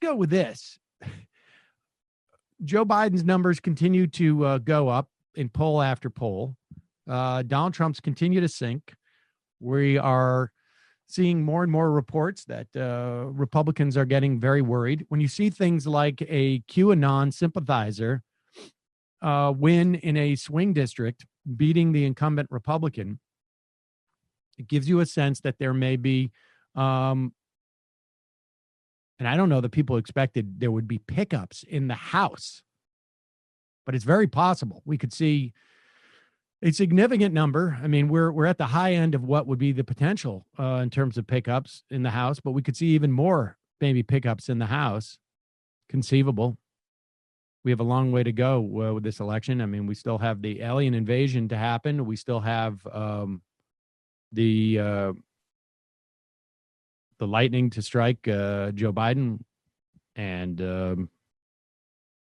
Go with this. Joe Biden's numbers continue to go up in poll after poll. Donald Trump's continue to sink. We are seeing more and more reports that Republicans are getting very worried. When you see things like a QAnon sympathizer win in a swing district, beating the incumbent Republican, it gives you a sense that there may be, and I don't know that people expected there would be pickups in the House, but it's very possible. We could see a significant number. I mean, we're at the high end of what would be the potential in terms of pickups in the House, but we could see even more maybe pickups in the House. Conceivable. We have a long way to go with this election. I mean, we still have the alien invasion to happen. We still have the lightning to strike Joe Biden, and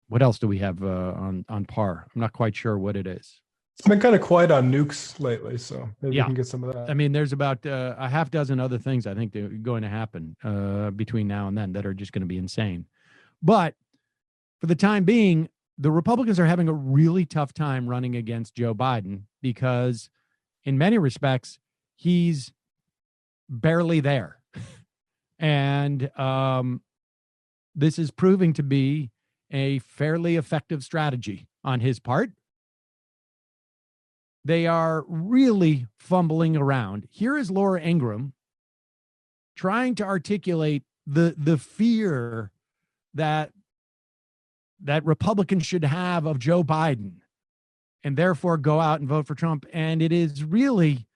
what else do we have on par? I'm not quite sure what it is. It's been kind of quiet on nukes lately, so maybe Yeah. we can get some of that. I mean, there's about a half dozen other things I think that are going to happen between now and then that are just going to be insane. But for the time being, the Republicans are having a really tough time running against Joe Biden because in many respects, he's barely there. And this is proving to be a fairly effective strategy on his part. They are really fumbling around. Here is Laura Ingraham trying to articulate the fear that Republicans should have of Joe Biden and therefore go out and vote for Trump. And it is really,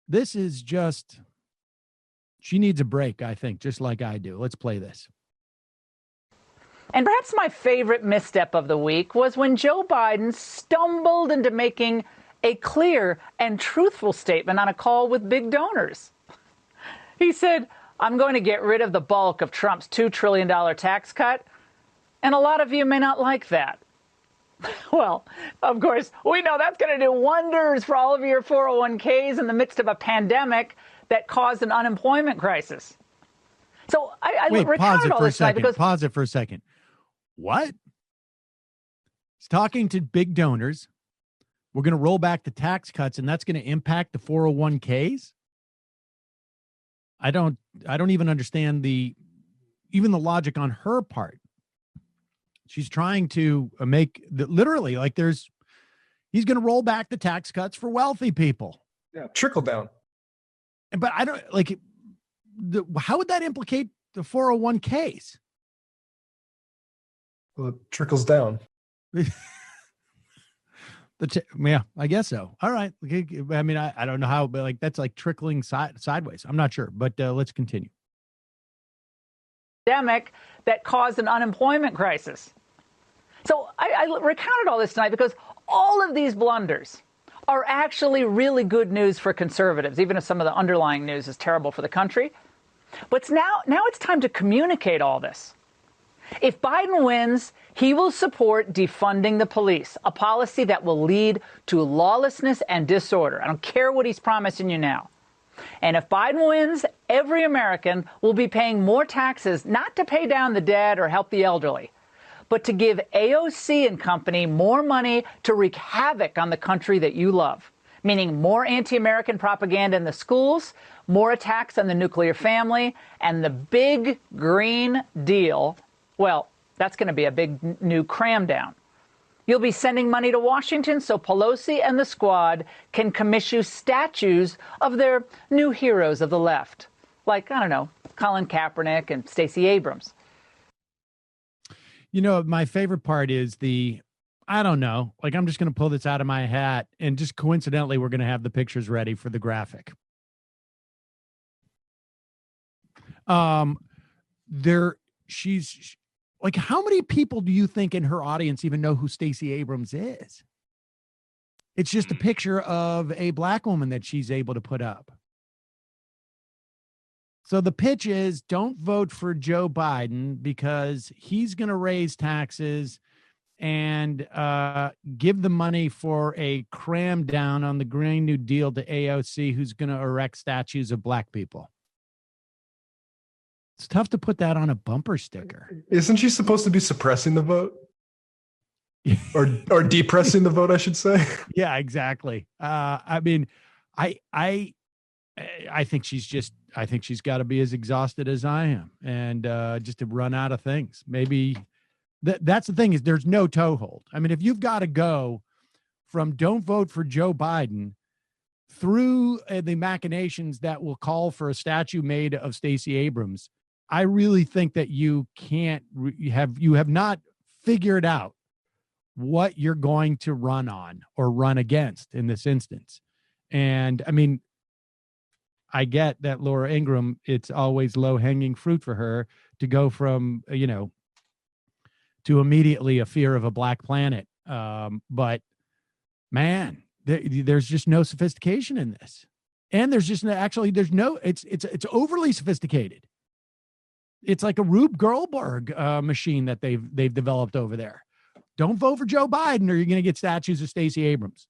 this is just, she needs a break, I think, just like I do. Let's play this. And perhaps my favorite misstep of the week was when Joe Biden stumbled into making a clear and truthful statement on a call with big donors. He said, I'm going to get rid of the bulk of Trump's $2 trillion tax cut, and a lot of you may not like that. Well, of course, we know that's going to do wonders for all of your 401ks in the midst of a pandemic that caused an unemployment crisis. So I recounted all this tonight because... Pause it for a second. What? He's talking to big donors. We're going to roll back the tax cuts, and that's going to impact the 401ks. I don't even understand even the logic on her part. She's trying to make literally like he's going to roll back the tax cuts for wealthy people. Yeah, trickle down. But I don't like how would that implicate the 401ks? Well, it trickles down. Yeah, I guess so. All right. I mean, I don't know how, but like that's like trickling sideways. I'm not sure, but let's continue. Pandemic that caused an unemployment crisis. So I recounted all this tonight because all of these blunders are actually really good news for conservatives, even if some of the underlying news is terrible for the country. But now it's time to communicate all this. If Biden wins, he will support defunding the police, a policy that will lead to lawlessness and disorder. I don't care what he's promising you now. And if Biden wins, every American will be paying more taxes, not to pay down the debt or help the elderly, but to give AOC and company more money to wreak havoc on the country that you love, meaning more anti-American propaganda in the schools, more attacks on the nuclear family, and the big Green Deal. Well, that's going to be a big new cram down. You'll be sending money to Washington so Pelosi and the squad can commission statues of their new heroes of the left, like, I don't know, Colin Kaepernick and Stacey Abrams. You know, my favorite part is I don't know, like I'm just going to pull this out of my hat and just coincidentally, we're going to have the pictures ready for the graphic. She's like, how many people do you think in her audience even know who Stacey Abrams is? It's just a picture of a black woman that she's able to put up. So the pitch is don't vote for Joe Biden because he's going to raise taxes and give the money for a cram down on the Green New Deal to AOC, who's going to erect statues of black people. It's tough to put that on a bumper sticker. Isn't she supposed to be suppressing the vote? or depressing the vote, I should say. Yeah, exactly. I mean, I think she's got to be as exhausted as I am, and just to run out of things. Maybe that's the thing, is there's no toehold. I mean, if you've got to go from don't vote for Joe Biden through the machinations that will call for a statue made of Stacey Abrams, I really think that you have not figured out what you're going to run on or run against in this instance. And I mean, I get that Laura Ingraham, it's always low hanging fruit for her to go from, to immediately a fear of a black planet. But man, there's just no sophistication in this. And there's it's overly sophisticated. It's like a Rube Goldberg machine that they've developed over there. Don't vote for Joe Biden or you're going to get statues of Stacey Abrams.